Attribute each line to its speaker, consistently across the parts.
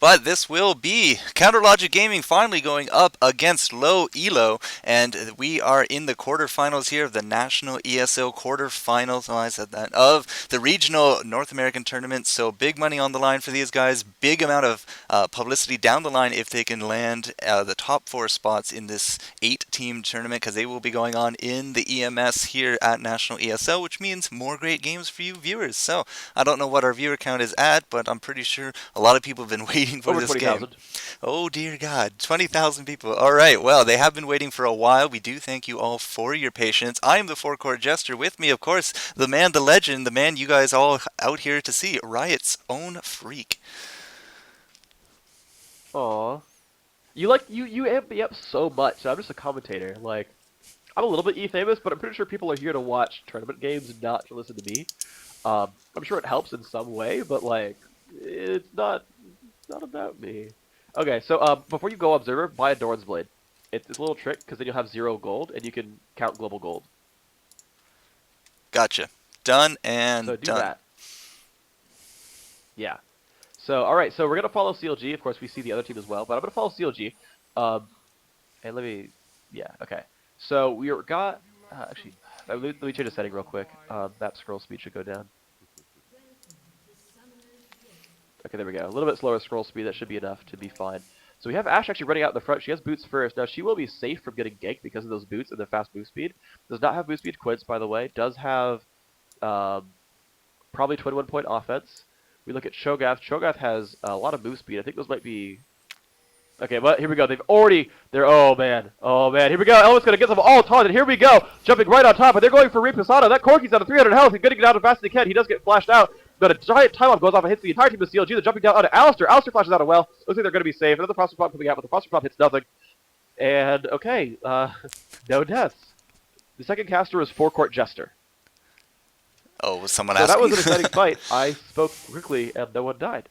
Speaker 1: But this will be Counter Logic Gaming finally going up against LowELO, and we are in the quarterfinals here of the National ESL quarterfinals. Oh, I said that, of the regional North American tournament. So big money on the line for these guys. Big amount of publicity down the line if they can land the top 4 spots in this 8-team tournament, because they will be going on in the EMS here at National ESL, which means more great games for you viewers. So I don't know what our viewer count is at, but I'm pretty sure a lot of people have been waiting for
Speaker 2: Over
Speaker 1: this game.
Speaker 2: 20,000.
Speaker 1: Oh dear God, 20,000 people. All right, well, they have been waiting for a while. We do thank you all for your patience. I am the FourCourtJester. With me, of course, the man, the legend, the man you guys all out here to see, Riot's own Phreak.
Speaker 2: Aw. You amp me up so much. I'm just a commentator. Like, I'm a little bit E-famous, but I'm pretty sure people are here to watch tournament games and not to listen to me. I'm sure it helps in some way, but like, it's not about me. Okay, so before you go Observer, buy a Doran's Blade. It's a little trick, because then you'll have 0 gold, and you can count global gold.
Speaker 1: Gotcha. Done and
Speaker 2: So do
Speaker 1: done.
Speaker 2: that. Yeah. So, alright, so we're going to follow CLG. Of course, we see the other team as well, but I'm going to follow CLG. And yeah, okay. So, actually, let me change the setting real quick. That scroll speed should go down. Okay, there we go. A little bit slower scroll speed, that should be enough to be fine. So we have Ashe actually running out in the front. She has boots first. Now, she will be safe from getting ganked because of those boots and the fast move speed. Does not have move speed quints, by the way. Does have probably 21-point offense. We look at Cho'Gath. Cho'Gath has a lot of move speed. I think those might be... Okay, but here we go. Oh man. Here we go. Elvis gonna get them all taunted. Here we go. Jumping right on top, and they're going for Reposado. That Corki's out of 300 health. He's getting down as fast as he can. He does get flashed out. But a giant time-up goes off and hits the entire team of CLG. They're jumping down onto Alistair. Alistair flashes out a well. Looks like they're going to be safe. Another Frosted Pop coming out, but the Frosted Pop hits nothing. And, okay, no deaths. The second caster is FourCourtJester.
Speaker 1: Oh, was someone
Speaker 2: So
Speaker 1: asking?
Speaker 2: that was an exciting fight. I spoke quickly, and no one died.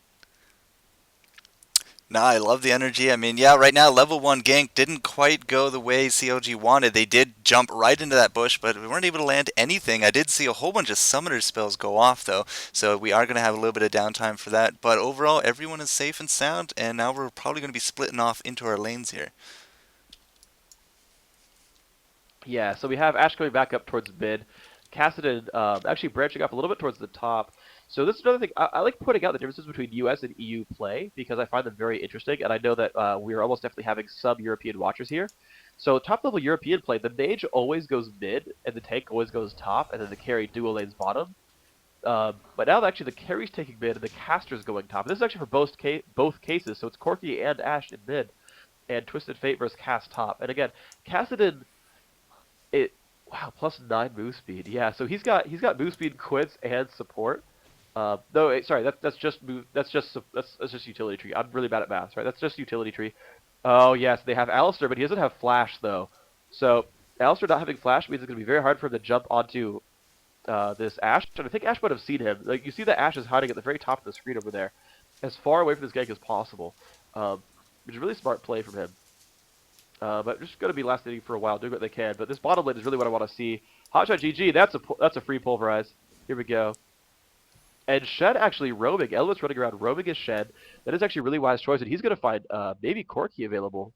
Speaker 1: Nah, I love the energy. I mean, yeah, right now, level 1 gank didn't quite go the way CLG wanted. They did jump right into that bush, but we weren't able to land anything. I did see a whole bunch of summoner spells go off, though, so we are going to have a little bit of downtime for that. But overall, everyone is safe and sound, and now we're probably going to be splitting off into our lanes here.
Speaker 2: Yeah, so we have Ashe coming back up towards mid. Cassidon actually branching up a little bit towards the top. So this is another thing. I like pointing out the differences between US and EU play because I find them very interesting, and I know that we are almost definitely having some European watchers here. So top-level European play, the mage always goes mid, and the tank always goes top, and then the carry dual lanes bottom. But now actually the carry's taking mid, and the caster's going top. And this is actually for both cases, so it's Corki and Ashe in mid, and Twisted Fate versus Cast top. And again, Cassidon, wow, plus 9 move speed. Yeah, so he's got move speed, quits, and support. No, sorry, that's just utility tree. I'm really bad at math, right? That's just utility tree. Oh yes, they have Alistair, but he doesn't have flash though. So Alistair not having flash means it's gonna be very hard for him to jump onto this Ashe. And I think Ashe might have seen him. Like you see that Ashe is hiding at the very top of the screen over there, as far away from this gank as possible. Which is a really smart play from him. But just gonna be last inning for a while, doing what they can. But this bottom lane is really what I want to see. Hotshot GG. That's a free pulverize. Here we go. And Shed actually roaming. Elvis running around roaming his Shed. That is actually a really wise choice, and he's going to find maybe Corki available.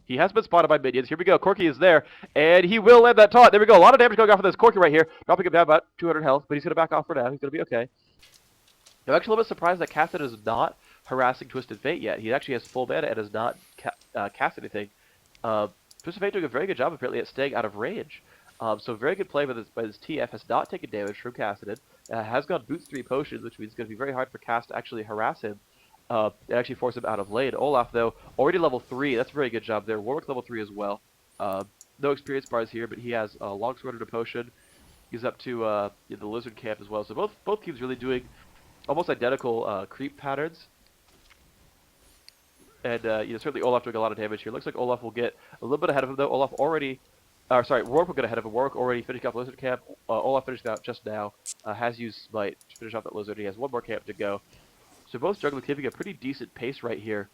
Speaker 2: He has been spotted by minions. Here we go. Corki is there, and he will land that taunt. There we go. A lot of damage going off of this Corki right here. Dropping him down about 200 health, but he's going to back off for now. He's going to be okay. I'm actually a little bit surprised that Cassid is not harassing Twisted Fate yet. He actually has full mana and has not cast anything. Twisted Fate doing a very good job apparently at staying out of range. So very good play by this TF. Has not taken damage from Cassidon. Has got boots 3 potions, which means it's going to be very hard for Cass to actually harass him. And actually force him out of lane. Olaf, though, already level 3. That's a very good job there. Warwick level 3 as well. No experience bars here, but he has a longsword and a potion. He's up to the lizard camp as well. So both teams really doing almost identical creep patterns. And certainly Olaf doing a lot of damage here. Looks like Olaf will get a little bit ahead of him, though. Warwick will get ahead of him. Warwick already finished off Lizard Camp. Olaf finished out just now. Has used Smite to finish off that Lizard. He has one more camp to go. So both jungler keeping a pretty decent pace right here.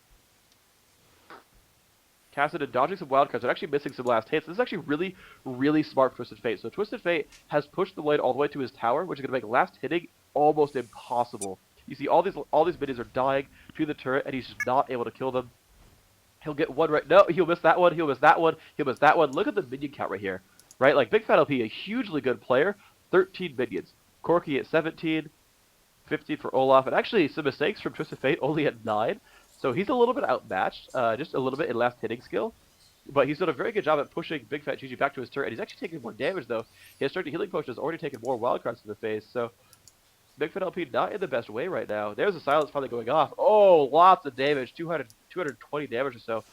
Speaker 2: Cassidon dodging some wild cards, but actually missing some last hits. This is actually really, really smart for Twisted Fate. So Twisted Fate has pushed the lane all the way to his tower, which is going to make last hitting almost impossible. You see all these minions are dying to the turret, and he's just not able to kill them. He'll get one right. No, he'll miss that one. He'll miss that one. He'll miss that one. Look at the minion count right here, right? Like Big Fat LP, a hugely good player, 13 minions. Corki at 17, 15 for Olaf, and actually some mistakes from Twisted Fate, only at 9. So he's a little bit outmatched, just a little bit in last hitting skill. But he's done a very good job at pushing Big Fat GG back to his turret, and he's actually taking more damage, though. His starting healing potion has already taken more wildcards to the face, so Big Fat LP not in the best way right now. There's a silence finally going off. Oh, lots of damage, 220 damage or so,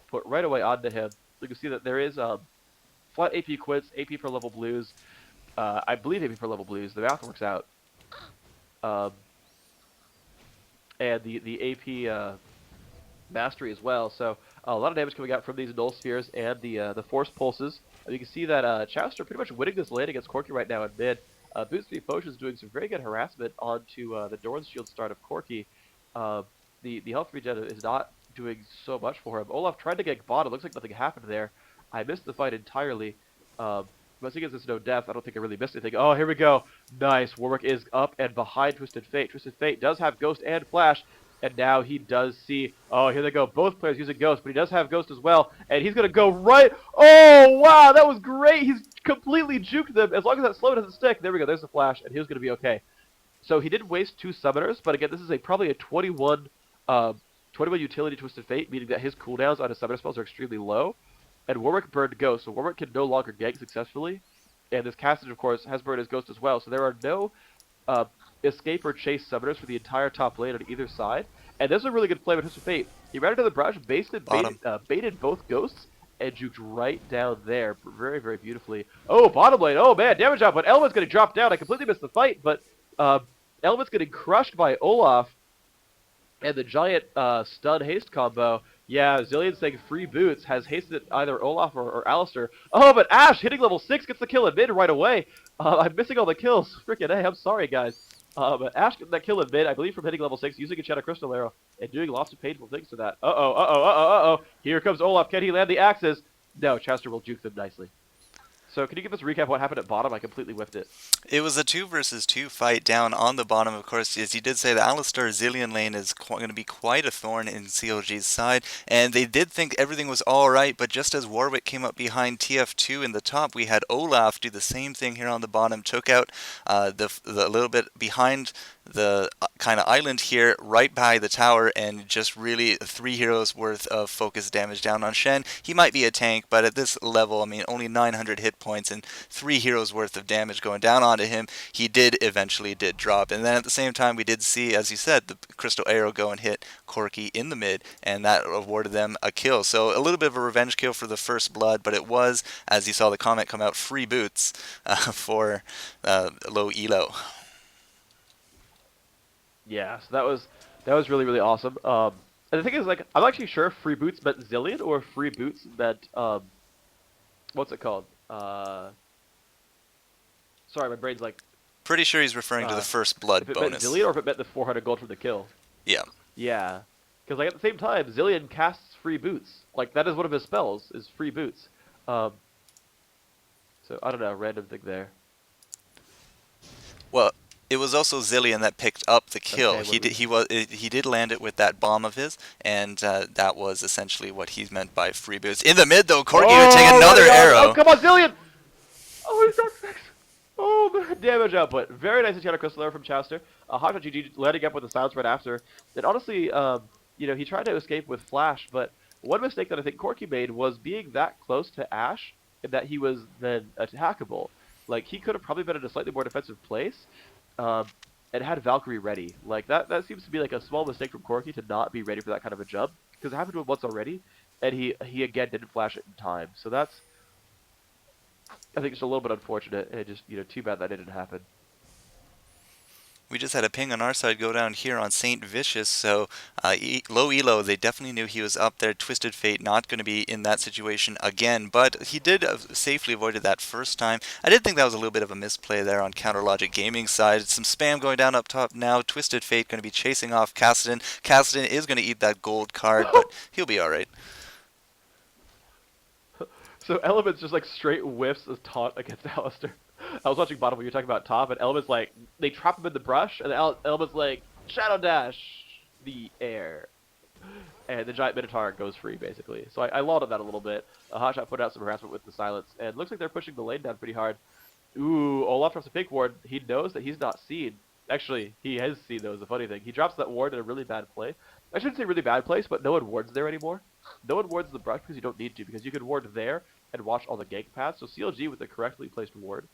Speaker 2: put right away onto him. You can see that there is flat AP quits, AP per level blues. I believe AP per level blues. The math works out. And the AP mastery as well. So a lot of damage coming out from these null spheres and the force pulses. You can see that Chester pretty much winning this lane against Corki right now in mid. Boost 3 Potions doing some very good harassment onto the Doran's Shield start of Corki. The health regen is not doing so much for him. Olaf tried to get bottom. Looks like nothing happened there. I missed the fight entirely. Once again, there's no death. I don't think I really missed anything. Oh, here we go. Nice. Warwick is up and behind Twisted Fate. Twisted Fate does have Ghost and Flash. And now he does see, oh, here they go. Both players using Ghost, but he does have Ghost as well. And he's going to go right. Oh, wow, that was great. He's completely juked them. As long as that slow doesn't stick, there we go. There's the Flash, and he was going to be okay. So he did waste 2 Summoners, but again, this is probably a 21 utility Twisted Fate, meaning that his cooldowns on his Summoner spells are extremely low. And Warwick burned Ghost, so Warwick can no longer gank successfully. And this Cassidy, of course, has burned his Ghost as well. So there are no escape or chase Summoners for the entire top lane on either side. And this is a really good play by Twisted Fate. He ran into the brush, baited both Ghosts, and juked right down there very, very beautifully. Oh, bottom lane. Oh, man, damage out. But Element's going to drop down. I completely missed the fight, but Element's getting crushed by Olaf. And the giant stun haste combo. Yeah, Zillion saying free boots has hasted either Olaf or Alistair. Oh, but Ash hitting level 6 gets the kill in mid right away. I'm missing all the kills. Frickin' A, I'm sorry, guys. But Ash getting that kill in mid, I believe from hitting level 6, using a Shadow Crystal Arrow, and doing lots of painful things to that. Uh-oh. Here comes Olaf. Can he land the axes? No, Chester will juke them nicely. So can you give us a recap of what happened at bottom? I completely whiffed it.
Speaker 1: It was a 2 versus 2 fight down on the bottom, of course. As you did say, the Alistar Zillion lane is going to be quite a thorn in CLG's side, and they did think everything was alright, but just as Warwick came up behind TF2 in the top, we had Olaf do the same thing here on the bottom, took out the little bit behind the kind of island here right by the tower, and just really 3 heroes worth of focus damage down on Shen. He might be a tank, but at this level, I mean, only 900 hit points and 3 heroes worth of damage going down onto him. He eventually did drop, and then at the same time we did see, as you said, the crystal arrow go and hit Corki in the mid, and that awarded them a kill. So a little bit of a revenge kill for the first blood, but it was, as you saw the comment come out, free boots for LowELO.
Speaker 2: Yeah, so that was really, really awesome. And the thing is, like, I'm not actually sure if free boots meant Zillion or free boots meant what's it called? Sorry, my brain's like.
Speaker 1: Pretty sure he's referring to the first blood
Speaker 2: if it
Speaker 1: bonus.
Speaker 2: Meant Zillion or if it meant the 400 gold for the kill.
Speaker 1: Yeah.
Speaker 2: Yeah, because like at the same time, Zillion casts free boots. Like that is one of his spells, is free boots. So I don't know, random thing there.
Speaker 1: Well, it was also Zillion that picked up the kill.
Speaker 2: Okay,
Speaker 1: he did land it with that bomb of his, and that was essentially what he meant by free boots. In the mid though, Corki would take another arrow.
Speaker 2: Oh, come on, Zillion! Oh, he's got 6. Oh, man, damage output. Very nice Shadow Crystal Arrow from Chester. Hot GG landing up with the silence right after. And honestly, you know, he tried to escape with Flash, but one mistake that I think Corki made was being that close to Ash, and that he was then attackable. Like, he could have probably been in a slightly more defensive place, and had Valkyrie ready. Like, that seems to be like a small mistake from Corki to not be ready for that kind of a jump, because it happened to him once already, and he again didn't flash it in time. So that's, I think, just a little bit unfortunate, and just, you know, too bad that didn't happen.
Speaker 1: We just had a ping on our side go down here on Saint Vicious, so LowELO, they definitely knew he was up there. Twisted Fate not going to be in that situation again, but he did safely avoid it that first time. I did think that was a little bit of a misplay there on Counterlogic Gaming side. Some spam going down up top now. Twisted Fate going to be chasing off Cassidy. Cassidy is going to eat that gold card, but he'll be alright.
Speaker 2: So Element's just like straight whiffs of taunt against Alistair. I was watching bottom when you were talking about top, and Element's like, they trap him in the brush, and Element's like, Shadow Dash, the air. And the giant Minotaur goes free, basically. So I lauded that a little bit. Hotshot put out some harassment with the silence, and it looks like they're pushing the lane down pretty hard. Ooh, Olaf drops a pink ward. He knows that he's not seen. Actually, he has seen, though, is the funny thing. He drops that ward in a really bad place. I shouldn't say really bad place, but no one wards there anymore. No one wards the brush because you don't need to, because you can ward there and watch all the gank paths. So CLG with the correctly placed ward.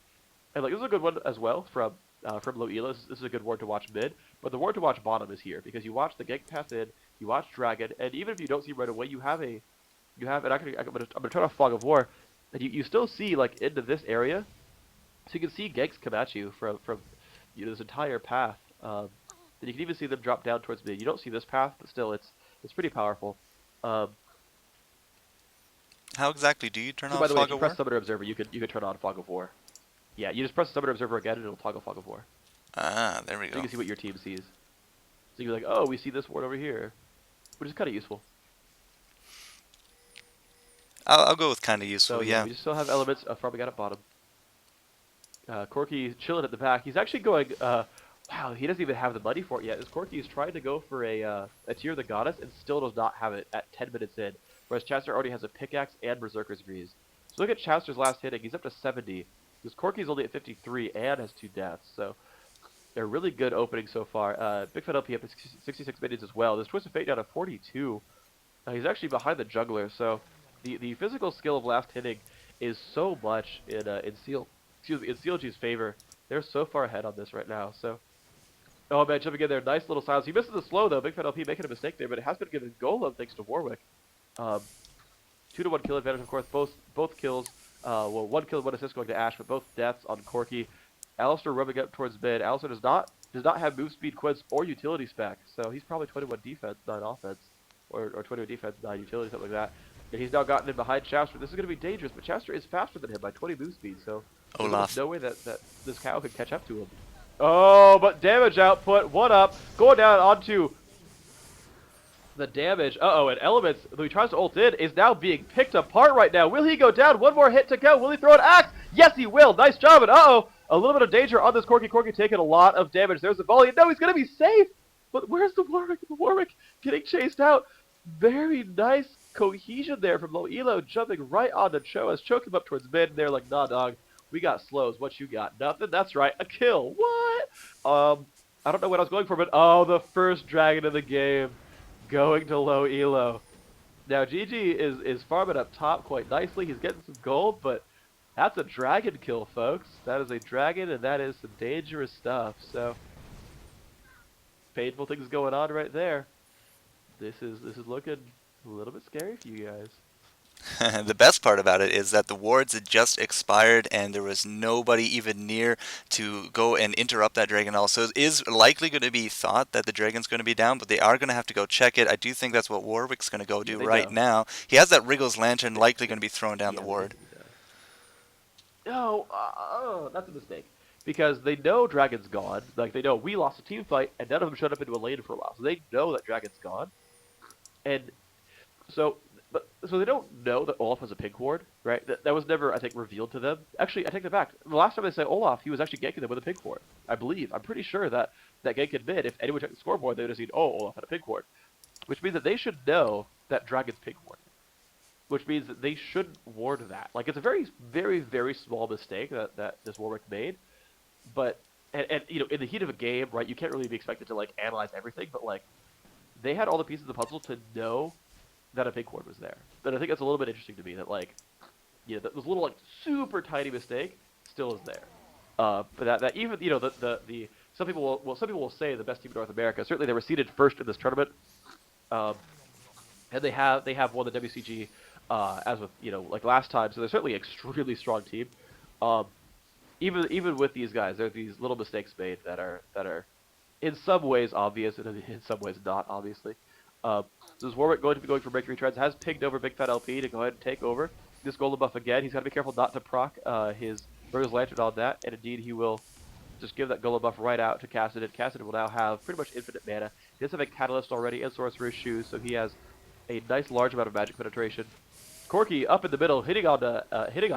Speaker 2: And like this is a good one as well from LowELO. This is a good ward to watch mid, but the ward to watch bottom is here because you watch the gank path in, you watch Dragon, and even if you don't see right away, and I'm gonna turn off Fog of War, and you still see like into this area, so you can see ganks come at you from this entire path. Then you can even see them drop down towards mid. You don't see this path, but still it's pretty powerful. Um,
Speaker 1: How exactly do you turn
Speaker 2: so by
Speaker 1: off
Speaker 2: the way, if
Speaker 1: Fog
Speaker 2: you
Speaker 1: of
Speaker 2: press
Speaker 1: War?
Speaker 2: Summoner Observer, you could turn on Fog of War. Yeah, you just press Summoner Observer again, and it'll toggle Fog of War.
Speaker 1: Ah, there we
Speaker 2: So
Speaker 1: go.
Speaker 2: you can see what your team sees. So you're like, oh, we see this ward over here, which is kind of useful.
Speaker 1: I'll go with kind of
Speaker 2: So
Speaker 1: useful,
Speaker 2: yeah,
Speaker 1: yeah.
Speaker 2: we still have elements farming out at bottom. Corky chilling at the back. He's actually going. Wow, he doesn't even have the money for it yet. This Corky is trying to go for a Tear of the Goddess and still does not have it at 10 minutes in. Whereas Chester already has a pickaxe and Berserker's Grease. So look at Chester's last hitting. He's up to 70. Because Corky's only at 53 and has 2 deaths. So they're really good opening so far. Big Fat LP up to 66 minutes as well. This Twist of Fate down to 42. He's actually behind the jungler. So the physical skill of last hitting is so much in CLG's favor. They're so far ahead on this right now. So, oh man, jumping in there, nice little silence. He misses the slow though. Big Fat LP making a mistake there, but it has been given Golem thanks to Warwick. 2-to-1 kill advantage, of course. Both kills. Well, 1 kill, 1 assist going to Ash, but both deaths on Corky. Alistair rubbing up towards mid. Alistair does not have move speed, quids, or utility spec, so he's probably 21 defense, 9 offense, or 21 defense, 9 utility, something like that. And he's now gotten in behind Chester. This is going to be dangerous, but Chester is faster than him by 20 move speed, so there's almost
Speaker 1: Olaf.
Speaker 2: no way that this cow could catch up to him. Oh, but damage output, 1 up, going down onto the damage. Uh-oh, and Elements, though he tries to ult in, is now being picked apart right now. Will he go down? 1 more hit to go. Will he throw an axe? Yes, he will. Nice job, and uh-oh, a little bit of danger on this Corky. Corky taking a lot of damage. There's the volley. No, he's going to be safe. But where's the Warwick? The Warwick getting chased out. Very nice cohesion there from LowELO, jumping right onto Cho as Cho came up towards mid, and they're like, nah, dog, we got slows. What you got? Nothing? That's right, a kill. What? I don't know what I was going for, but oh, the first dragon of the game going to LowELO. Now, GG is farming up top quite nicely. He's getting some gold, but that's a dragon kill, folks. That is a dragon, and that is some dangerous stuff. So, painful things going on right there. This is looking a little bit scary for you guys.
Speaker 1: The best part about it is that the wards had just expired and there was nobody even near to go and interrupt that Dragon Hall. So it is likely going to be thought that the Dragon's going to be down, but they are going to have to go check it. I do think that's what Warwick's going to go do right now. He has that Wriggles Lantern, likely going to be throwing down the ward.
Speaker 2: No, that's a mistake. Because they know Dragon's gone. Like, they know we lost a team fight, and none of them showed up into a lane for a while. So they know that Dragon's gone. And so they don't know that Olaf has a pink ward, right? That was never, I think, revealed to them. Actually, I take that back. The last time they say Olaf, he was actually ganking them with a pink ward. I believe. I'm pretty sure that gank had been, if anyone checked the scoreboard, they would have seen, oh, Olaf had a pink ward. Which means that they should know that Dragon's pink ward. Which means that they shouldn't ward that. Like, it's a very, very, very small mistake that this Warwick made. But, and you know, in the heat of a game, right, you can't really be expected to, like, analyze everything, but, like, they had all the pieces of the puzzle to know that a pink ward was there. But I think that's a little bit interesting to me that, like, you know, that this little, like, super tiny mistake still is there. But that even, you know, some people will say the best team in North America. Certainly they were seeded first in this tournament. And they have won the WCG, as with, you know, like last time, so they're certainly an extremely strong team. Even with these guys, there are these little mistakes made that are in some ways obvious and in some ways not, obviously. So this Warwick going to be going for Mercury Treads, has pinged over Big Fat LP to go ahead and take over this golden buff again. He's got to be careful not to proc his Rose Lantern on that, and indeed he will just give that golden buff right out to Cassidon. Cassidon will now have pretty much infinite mana. He does have a Catalyst already and Sorcerer's Shoes, so he has a nice large amount of magic penetration. Corky up in the middle, hitting on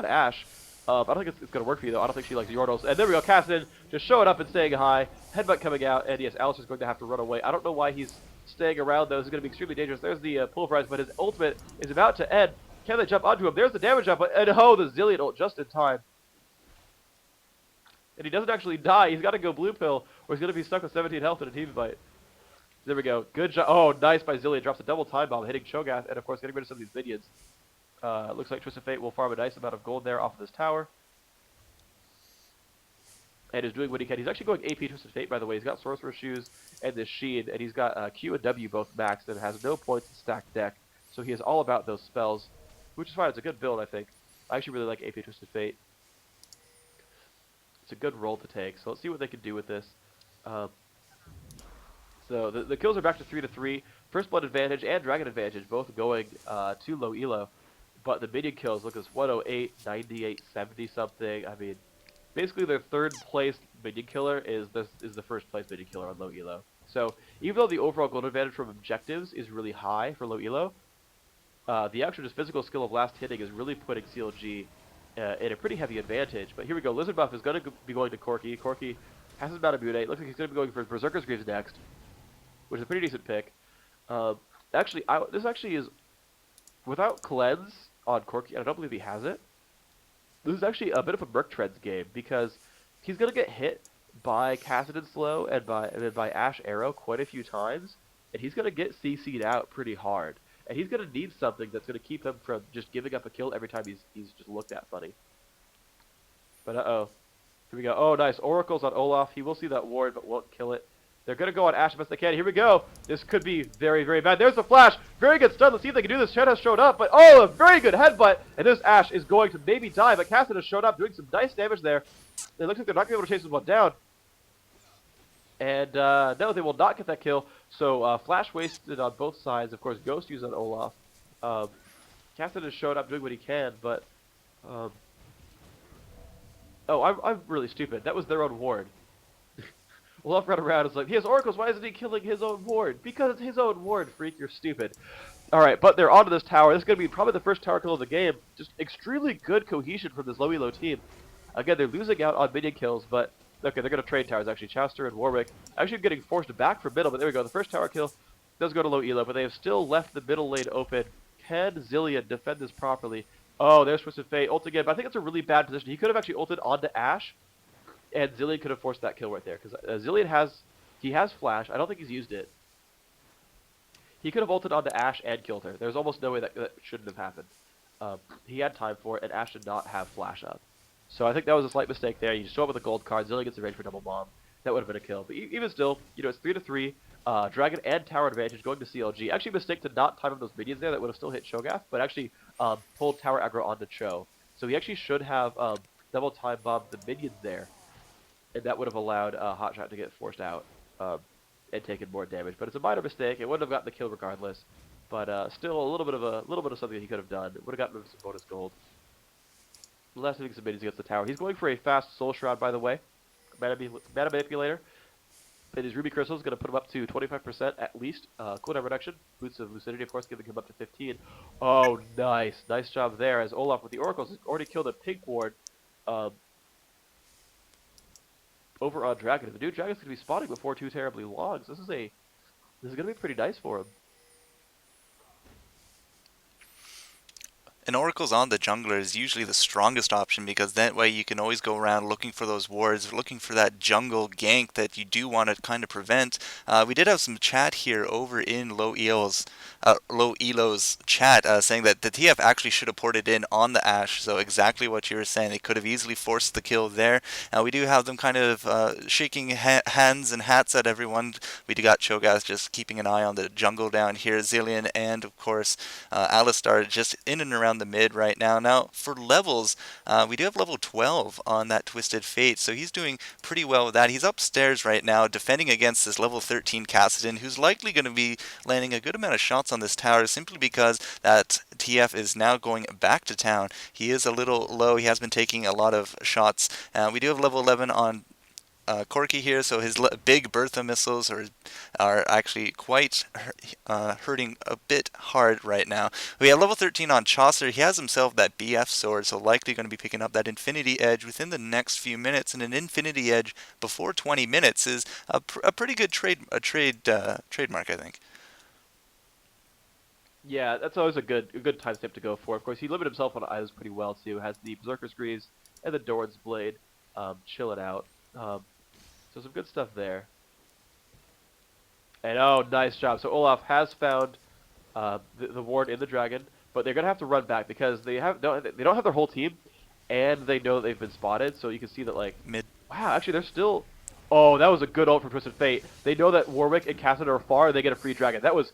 Speaker 2: Ash. I don't think it's going to work for you, though. I don't think she likes Yordles. And there we go. Cassidy just showing up and saying hi. Headbutt coming out. And yes, Alistair's going to have to run away. I don't know why he's staying around, though. This is going to be extremely dangerous. There's the pulverize, but his ultimate is about to end. Can they jump onto him? There's the damage up. And oh, the Zillion ult just in time. And he doesn't actually die. He's got to go blue pill, or he's going to be stuck with 17 health in a team fight. There we go. Good job. Oh, nice by Zillion. Drops a double time bomb, hitting Cho'Gath, and of course getting rid of some of these minions. Looks like Twisted Fate will farm a nice amount of gold there off of this tower. And is doing what he can. He's actually going AP Twisted Fate, by the way. He's got Sorcerer's Shoes and this Sheen, and he's got Q and W both maxed and has no points in stacked deck. So he is all about those spells, which is fine. It's a good build, I think. I actually really like AP Twisted Fate. It's a good role to take. So let's see what they can do with this. So the kills are back to 3-3. First Blood advantage and Dragon advantage, both going to LowELO. But the minion kills, look, it's 108, 98, 70 something. I mean, basically their third place minion killer is the first place minion killer on LowELO. So even though the overall gold advantage from objectives is really high for LowELO, the actual just physical skill of last hitting is really putting CLG in a pretty heavy advantage. But here we go. Lizard Buff is going to be going to Corki. Corki has his Bout of Mutate. Looks like he's going to be going for Berserker's Greaves next, which is a pretty decent pick. Actually, this actually is without Cleanse on Corki, and I don't believe he has it. This is actually a bit of a Merc Trends game because he's going to get hit by Kassadin Slow and by Ash Arrow quite a few times, and he's going to get CC'd out pretty hard. And he's going to need something that's going to keep him from just giving up a kill every time he's just looked at funny. But uh-oh. Here we go. Oh, nice. Oracle's on Olaf. He will see that ward, but won't kill it. They're going to go on Ash as best they can. Here we go. This could be very, very bad. There's the flash. Very good stun. Let's see if they can do this. Shed has showed up, but oh, a very good headbutt. And this Ash is going to maybe die, but Cassid has showed up doing some nice damage there. It looks like they're not going to be able to chase this one down. And no, they will not get that kill. So flash wasted on both sides. Of course, Ghost used on Olaf. Cassid has showed up doing what he can, but... Oh, I'm really stupid. That was their own ward. Olaf ran around and was like, he has oracles, why isn't he killing his own ward? Because it's his own ward, Phreak, you're stupid. Alright, but they're onto this tower. This is going to be probably the first tower kill of the game. Just extremely good cohesion from this LowELO team. Again, they're losing out on minion kills, but... Okay, they're going to trade towers, actually. Chester and Warwick actually getting forced back from middle, but there we go. The first tower kill does go to LowELO, but they have still left the middle lane open. Can Zillion defend this properly? Oh, there's Twisted Fate. Ult again, but I think it's a really bad position. He could have actually ulted onto Ash, and Zillion could have forced that kill right there, because Zillion has flash. I don't think he's used it. He could have ulted onto Ash and killed her. There's almost no way that shouldn't have happened. He had time for it, and Ash did not have flash up. So I think that was a slight mistake there. You show up with a gold card, Zillion gets the range for double bomb. That would have been a kill. But even still, you know, it's 3-3. Dragon and tower advantage going to CLG. Actually a mistake to not time up those minions there. That would have still hit Cho'Gath, but actually pulled tower aggro onto Cho. So he actually should have double time bombed the minions there. And that would have allowed Hotshot to get forced out and taken more damage. But it's a minor mistake. It wouldn't have gotten the kill regardless. But still a little bit of something that he could have done. It would have gotten him some bonus gold. Last hitting some minions against the tower. He's going for a fast Soul Shroud, by the way. Mana Manipulator. And his Ruby Crystal is going to put him up to 25% at least. Cooldown reduction. Boots of Lucidity, of course, giving him up to 15. Oh, nice. Nice job there, as Olaf with the Oracles has already killed a pink ward over on Dragon. The new Dragon's going to be spawning before too terribly long. So this is going to be pretty nice for him.
Speaker 1: And Oracles on the jungler is usually the strongest option because that way you can always go around looking for those wards, looking for that jungle gank that you do want to kind of prevent. We did have some chat here over in LowELO's chat saying that the TF actually should have ported in on the Ashe, so exactly what you were saying. They could have easily forced the kill there. We do have them kind of shaking hands and hats at everyone. We do got Cho'Gath just keeping an eye on the jungle down here, Zillion, and of course Alistar just in and around the mid right now. Now for levels, we do have level 12 on that Twisted Fate, so he's doing pretty well with that. He's upstairs right now defending against this level 13 Kassadin, who's likely going to be landing a good amount of shots on this tower simply because that TF is now going back to town. He is a little low. He has been taking a lot of shots. We do have level 11 on Corki here, so his big Bertha missiles are actually quite hurting a bit hard right now. We have level 13 on Chaucer. He has himself that BF sword, so likely going to be picking up that Infinity Edge within the next few minutes. And an Infinity Edge before 20 minutes is a pretty good trademark, I think.
Speaker 2: Yeah, that's always a good time step to go for. Of course, he limited himself on items pretty well too. Has the Berserker's Greaves and the Doran's Blade, chill it out. So some good stuff there. And oh, nice job. So Olaf has found the ward in the dragon, but they're gonna have to run back because they don't have their whole team, and they know that they've been spotted. So you can see that like,
Speaker 1: Mid.
Speaker 2: wow, actually they're still. Oh, that was a good ult from Twisted Fate. They know that Warwick and Cassidy are far, and they get a free dragon. That was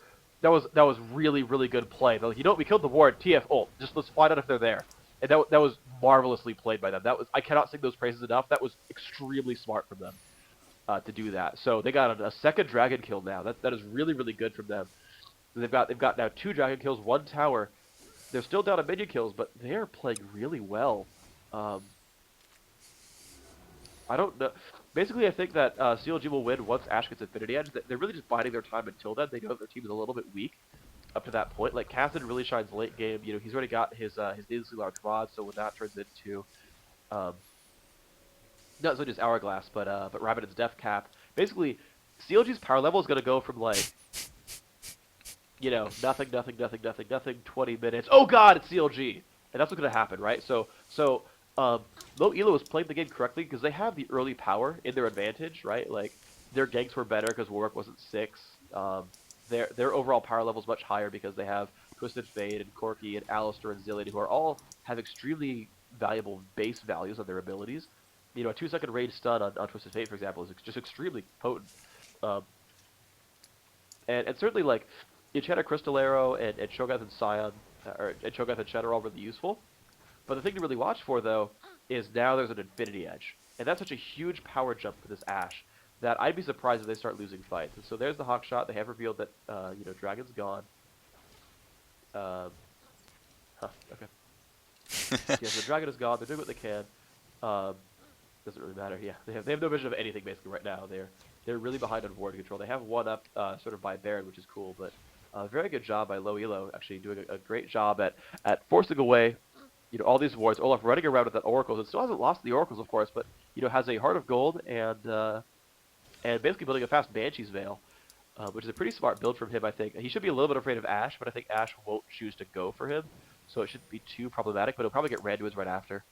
Speaker 2: really good play. They're like, you know what, we killed the ward. TF ult. Just let's find out if they're there. And that was marvelously played by them. I cannot sing those praises enough. That was extremely smart from them to do that. So they got a second dragon kill now. That is really good from them. They've got now 2 dragon kills, 1 tower. They're still down to minion kills, but they are playing really well. Um, I don't know. Basically, I think that CLG will win once Ash gets Infinity Edge. They're really just biding their time until then. They know that their team is a little bit weak up to that point. Like Cassidy really shines late game. You know, he's already got his needlessly large rod, so when that turns into um, not so just Hourglass, but Rabbiddin's Death Cap. Basically, CLG's power level is going to go from like, you know, nothing, 20 minutes. Oh god, it's CLG! And that's what's going to happen, right? So LowELO was playing the game correctly because they have the early power in their advantage, right? Like, their ganks were better because Warwick wasn't 6. Their overall power level is much higher because they have Twisted Fate and Corki and Alistair and Zillion, who are all have extremely valuable base values on their abilities. You know, a 2-second range stun on Twisted Fate, for example, is just extremely potent. Um, and certainly, like, Enchanter Crystal Arrow and Cho'Gath and Scion, and Cho'Gath and Shen are all really useful. But the thing to really watch for, though, is now there's an Infinity Edge. And that's such a huge power jump for this Ashe that I'd be surprised if they start losing fights. And so there's the Hawk Shot. They have revealed that, you know, Dragon's gone. Okay. Yeah, so the Dragon is gone. They're doing what they can. Doesn't really matter. Yeah, they have no vision of anything, basically, right now. They're really behind on ward control. They have one up sort of by Baron, which is cool. But very good job by LowELO, actually doing a great job at forcing away, you know, all these wards. Olaf running around with that Oracles. It still hasn't lost the Oracles, of course, but, you know, has a Heart of Gold and basically building a fast Banshee's Veil, which is a pretty smart build from him, I think. He should be a little bit afraid of Ashe, but I think Ashe won't choose to go for him, so it shouldn't be too problematic, but he'll probably get Randuin's right after.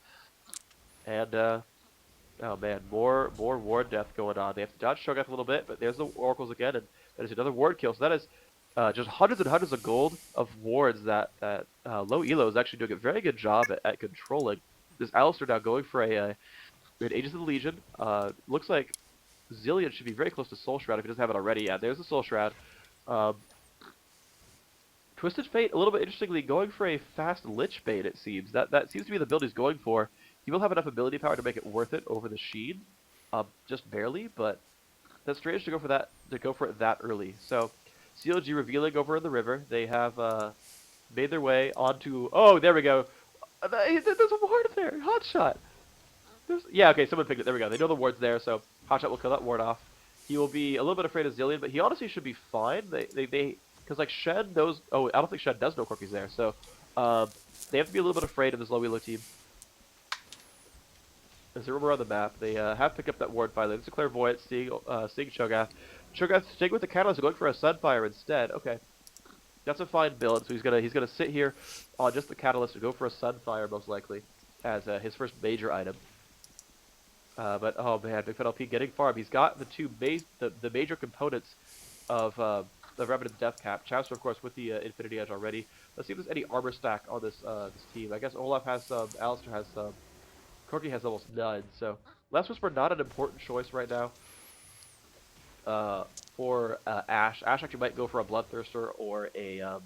Speaker 2: And, oh man, more ward death going on. They have to dodge Cho'Gath a little bit, but there's the Oracles again, and that is another ward kill. So that is just hundreds and hundreds of gold of wards that LowELO is actually doing a very good job at controlling. This Alistair now going for an Agents of the Legion. Looks like Zillion should be very close to Soul Shroud if he doesn't have it already. Yeah, there's the Soul Shroud. Twisted Fate, a little bit interestingly, going for a fast Lich bait, it seems. That seems to be the build he's going for. He will have enough ability power to make it worth it over the Sheen. Just barely, but that's strange to go for it that early. So, CLG revealing over in the river. They have made their way onto... Oh, there we go. There's a ward there. Hotshot. Yeah, okay, someone picked it. There we go. They know the ward's there, so Hotshot will kill that ward off. He will be a little bit afraid of Zillion, but he honestly should be fine. Because, like, Shen knows... Oh, I don't think Shen does know Corki's there, so they have to be a little bit afraid of this LowELO team. There's a rumor on the map. They have picked up that ward finally. It's a Clairvoyant, seeing Cho'Gath. Cho'Gath staying with the Catalyst, going for a Sunfire instead. Okay. That's a fine build, so he's gonna sit here on just the Catalyst and go for a Sunfire, most likely, as his first major item. But oh man, Big Fat LP getting farm. He's got the major components of Rabbiddin's Death Cap. Chaucer, of course, with the Infinity Edge already. Let's see if there's any armor stack on this team. I guess Olaf has some, Alistair has some, Corki has almost none. So Last Whisper not an important choice right now for Ashe. Ashe actually might go for a Bloodthirster or a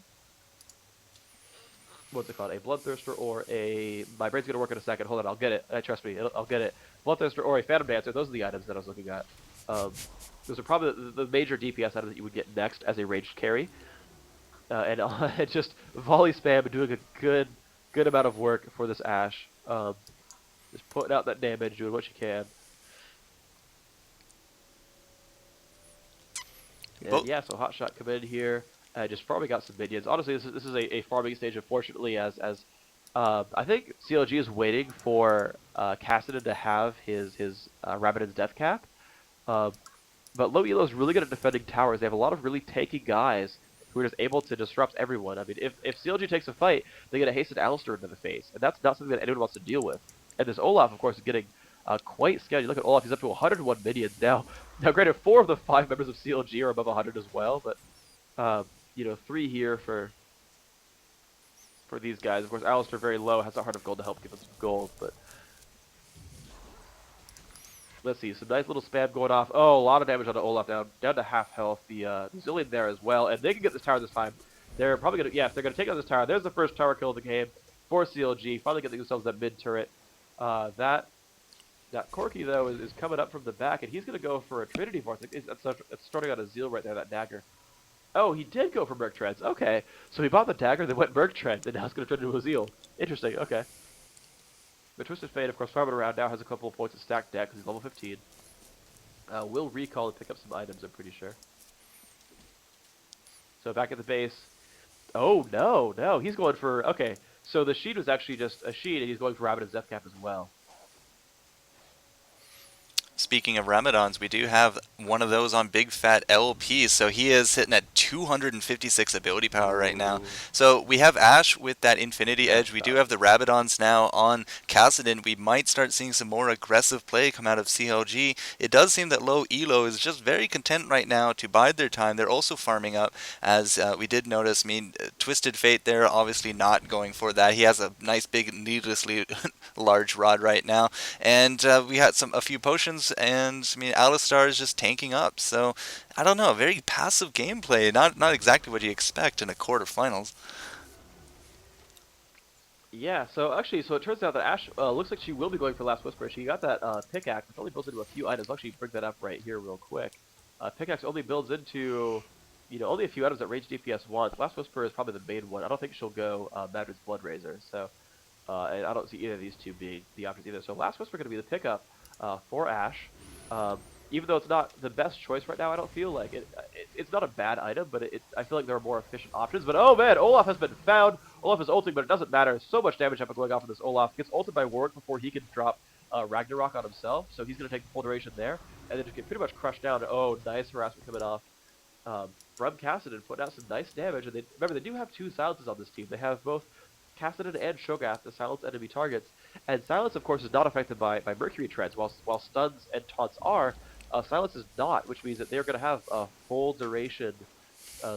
Speaker 2: what's it called? A Bloodthirster or a... My brain's gonna work in a second. Hold on, I'll get it. Trust me, I'll get it. Bloodthirster or a Phantom Dancer. Those are the items that I was looking at. Those are probably the major DPS items that you would get next as a ranged carry. And just volley spam and doing a good amount of work for this Ashe. Just putting out that damage, doing what you can. And
Speaker 1: Well,
Speaker 2: yeah, so Hotshot come in here, just farming out some minions. Honestly, this is a farming stage, unfortunately, as I think CLG is waiting for Cassidy to have his Rabbidan's death cap. Uh, but LowELO is really good at defending towers. They have a lot of really tanky guys who are just able to disrupt everyone. I mean, if CLG takes a fight, they get a hasted Alistar into the face, and that's not something that anyone wants to deal with. And this Olaf, of course, is getting quite scary. You look at Olaf; he's up to 101 minions now. Now, granted, 4 of the 5 members of CLG are above 100 as well, but uh, 3 here for these guys. Of course, Alistar very low, has a Heart of Gold to help give us some gold, but let's see, some nice little spam going off. Oh, a lot of damage onto Olaf down to half health. The Zillion there as well, and they can get this tower this time. They're probably gonna, yes, they're gonna take out this tower. There's the first tower kill of the game for CLG. Finally getting themselves that mid turret. That Corki though is coming up from the back, and he's gonna go for a Trinity Vortex. It's starting out a Zeal right there, that dagger. Oh, he did go for Merc Treads. Okay, so he bought the dagger, then went Merc Treads, and now it's gonna turn into a Zeal. Interesting. Okay. But Twisted Fate, of course, farming around now, has a couple of points of stacked deck because he's level 15. Will recall and pick up some items, I'm pretty sure. So back at the base. Oh, no, he's going for... Okay, so the Sheet was actually just a Sheet, and he's going for Rabbidan's Death Cap as well.
Speaker 1: speaking of Ramadans, we do have one of those on Big Fat LP, so he is sitting at 256 ability power right now. So we have Ashe with that Infinity Edge. We do have the Rabadons now on Kassadin. We might start seeing some more aggressive play come out of CLG. It does seem that LowELO is just very content right now to bide their time. They're also farming up, as we did notice. I mean, Twisted Fate there, obviously not going for that. He has a nice big, needlessly large rod right now. And we had a few potions, and I mean, Alistar is just tanking up. So I don't know, very passive gameplay. Not exactly what you expect in a quarterfinals.
Speaker 2: Yeah, so actually, so it turns out that Ashe looks like she will be going for Last Whisper. She got that pickaxe, which only builds into a few items. I'll actually bring that up right here real quick. Pickaxe only builds into, only a few items that range DPS wants. Last Whisper is probably the main one. I don't think she'll go Madrid's Blood Razor, so and I don't see either of these two being the options either. So Last Whisper going to be the pickup for Ashe. Even though it's not the best choice right now, I don't feel like it's not a bad item, but I feel like there are more efficient options. But oh man, Olaf has been found. Olaf is ulting, but it doesn't matter. So much damage going off of this Olaf. Gets ulted by Warwick before he can drop Ragnarok on himself, so he's going to take the full duration there, and then just get pretty much crushed down. Oh, nice harassment coming off from Kassadin, putting out some nice damage. And remember, they do have 2 silences on this team. They have both Kassadin and Shogath to silence enemy targets, and silence, of course, is not affected by Mercury Treads, while stuns and taunts are. Silence is not, which means that they're going to have full duration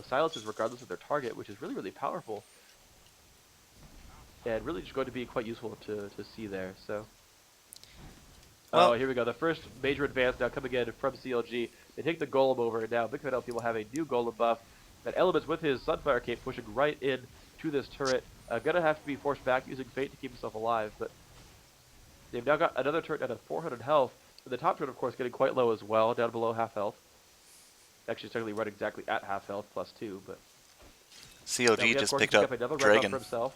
Speaker 2: silences regardless of their target, which is really, really powerful. And really just going to be quite useful to see there. So,
Speaker 1: Well,
Speaker 2: here we go. The first major advance now coming in from CLG. They take the Golem over, and now Big Fat LP will have a new Golem buff. That Elements with his Sunfire Cape pushing right in to this turret. Gonna have to be forced back using Fate to keep himself alive, but they've now got another turret at 400 health. But the top turret, of course, getting quite low as well, down below half health. Actually, technically right exactly at half health, +2, but...
Speaker 1: CLG just picked up Dragon.
Speaker 2: For himself.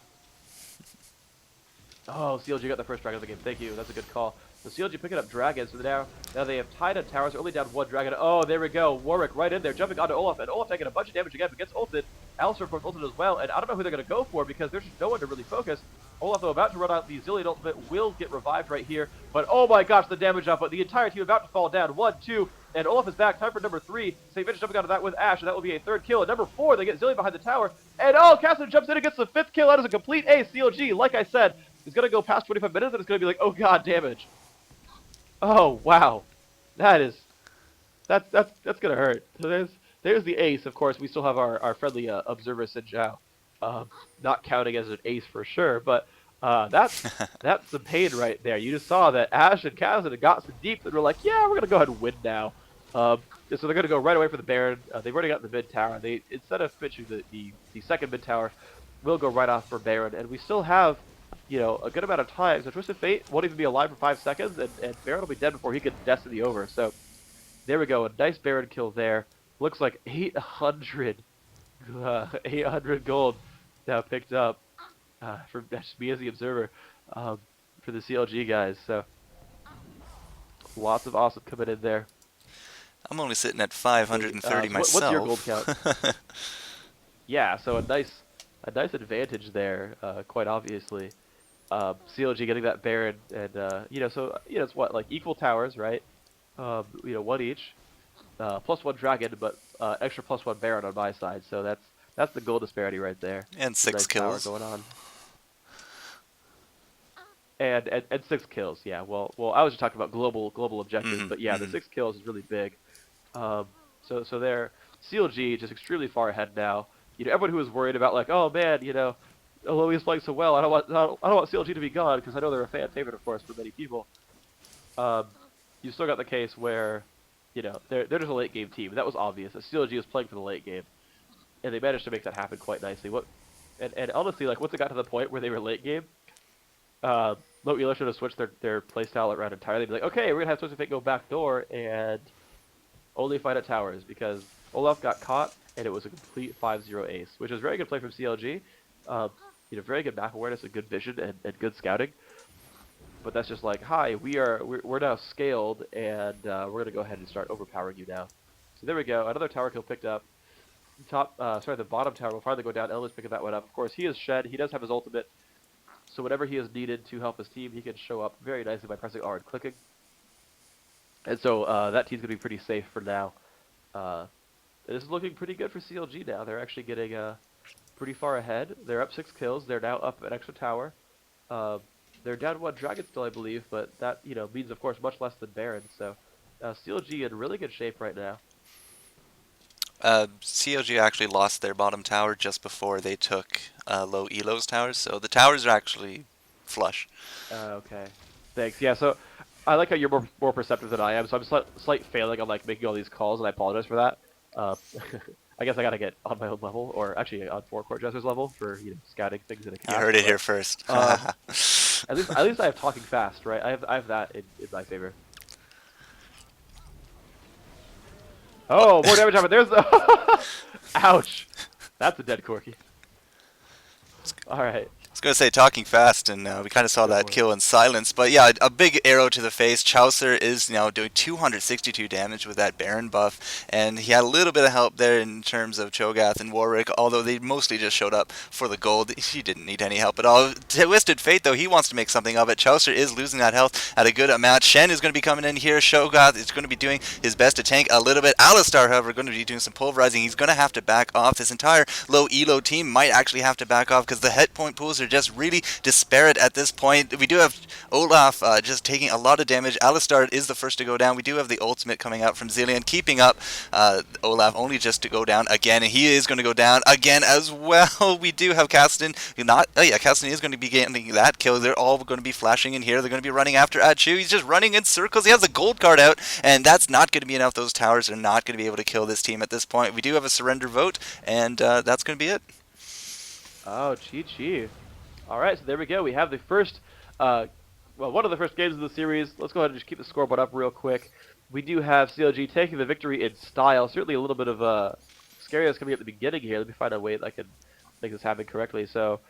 Speaker 2: Oh, CLG got the first Dragon of the game. Thank you. That's a good call. So CLG picking up Dragon. So now they have tied on towers. They're only down 1 Dragon. Oh, there we go. Warwick right in there, jumping onto Olaf. And Olaf taking a bunch of damage again, but gets ulted. Alistar, of course, ulted as well. And I don't know who they're going to go for because there's just no one to really focus. Olaf, though, about to run out the Zillion ultimate, will get revived right here. But oh my gosh, the damage up. But the entire team about to fall down. 1, 2, and Olaf is back. Time for number 3. St. Vincent jumping onto that with Ashe, and that will be a 3rd kill. And number 4, they get Zillion behind the tower. And oh, Cassidy jumps in and gets the 5th kill. That is a complete ace. CLG, like I said, is going to go past 25 minutes, and it's going to be like, oh god, damage. Oh, wow. That's going to hurt. So there's the ace. Of course, we still have our friendly observer, Sin Zhao. Not counting as an ace for sure, but that's some pain right there. You just saw that Ashe and Kassadin got some deep and were like, yeah, we're going to go ahead and win now. So they're going to go right away for the Baron. They've already got the mid tower. They, instead of pitching the second mid tower, will go right off for Baron. And we still have, a good amount of time. So Twisted Fate won't even be alive for 5 seconds, and Baron will be dead before he can Destiny over. So there we go. A nice Baron kill there. Looks like 800 gold now picked up for just me as the observer for the CLG guys. So lots of awesome coming in there.
Speaker 1: I'm only sitting at
Speaker 2: Okay,
Speaker 1: 530
Speaker 2: so what's your gold count?
Speaker 1: myself.
Speaker 2: Yeah, so a nice advantage there, quite obviously. CLG getting that Baron, and so it's what like equal towers, right? One each, +1 dragon, but extra +1 Baron on my side. So that's the goal disparity right there.
Speaker 1: And
Speaker 2: Some
Speaker 1: 6
Speaker 2: nice power
Speaker 1: kills.
Speaker 2: going on, and 6 kills. Yeah, well, I was just talking about global objectives,
Speaker 1: Hmm
Speaker 2: but yeah, the
Speaker 1: hmm
Speaker 2: 6 kills is really big. Um, so there, CLG just extremely far ahead now. Everyone who was worried about like, oh man, although he's playing so well, I don't want CLG to be gone because I know they're a fan favorite, of course, for many people. Um, you still got the case where, they're just a late game team. That was obvious. That CLG was playing for the late game, and they managed to make that happen quite nicely. And honestly, like once it got to the point where they were late game, LowELO should have switched their playstyle around entirely. Be like, okay, we're gonna have Twisted Fate go back door and only fight at towers because Olaf got caught and it was a complete 5-0 ace, which is very good play from CLG. Um, very good map awareness and good vision and good scouting. But that's just like, hi, we're now scaled and we're gonna go ahead and start overpowering you now. So there we go, another tower kill picked up. The bottom tower will finally go down. Elvis picking that one up. Of course, he is shed. He does have his ultimate, so whatever he is needed to help his team, he can show up very nicely by pressing R and clicking. And so that team's gonna be pretty safe for now. Uh, This is looking pretty good for CLG now. They're actually getting pretty far ahead. They're up 6 kills. They're now up an extra tower. Uh, they're down 1 dragon still, I believe, but that means, of course, much less than Baron. So CLG in really good shape right now.
Speaker 1: CLG actually lost their bottom tower just before they took LowELO's towers, so the towers are actually flush.
Speaker 2: Okay, thanks. Yeah, so I like how you're more perceptive than I am. So I'm slight failing on like making all these calls, and I apologize for that. Uh, I guess I gotta get on my own level, or actually on FourCourtJester's level for scouting things in a
Speaker 1: You
Speaker 2: cast.
Speaker 1: heard it here
Speaker 2: But
Speaker 1: first.
Speaker 2: um, at least I have talking fast, right? I have that in my favor. Oh, more damage happened. There's the ouch. That's a dead Corky. All right,
Speaker 1: I was going to say talking fast, and we kind of saw
Speaker 2: go
Speaker 1: that
Speaker 2: for it.
Speaker 1: kill in silence. But yeah, a big arrow to the face. Chaucer is now doing 262 damage with that Baron buff, and he had a little bit of help there in terms of Cho'Gath and Warwick, although they mostly just showed up for the gold. He didn't need any help at all. Twisted Fate, though, he wants to make something of it. Chaucer is losing that health at a good amount. Shen is going to be coming in here. Cho'Gath is going to be doing his best to tank a little bit. Alistar, however, going to be doing some pulverizing. He's going to have to back off. This entire low elo team might actually have to back off because the hit point pools are just really disparate at this point. We do have Olaf just taking a lot of damage. Alistar is the first to go down. We do have the ultimate coming out from Zilean, keeping up Olaf only just to go down again, and he is going to go down again as well. We do have Cassidy. Cassidy is going to be getting that kill. They're all going to be flashing in here. They're going to be running after Achu. He's just running in circles. He has a gold card out, and that's not going to be enough. Those towers are not going to be able to kill this team at this point. We do have a surrender vote, and that's going to be it.
Speaker 2: Oh, chi. All right, so there we go. We have the first, one of the first games of the series. Let's go ahead and just keep the scoreboard up real quick. We do have CLG taking the victory in style. Certainly a little bit of scariness coming at the beginning here. Let me find a way that I can make this happen correctly. So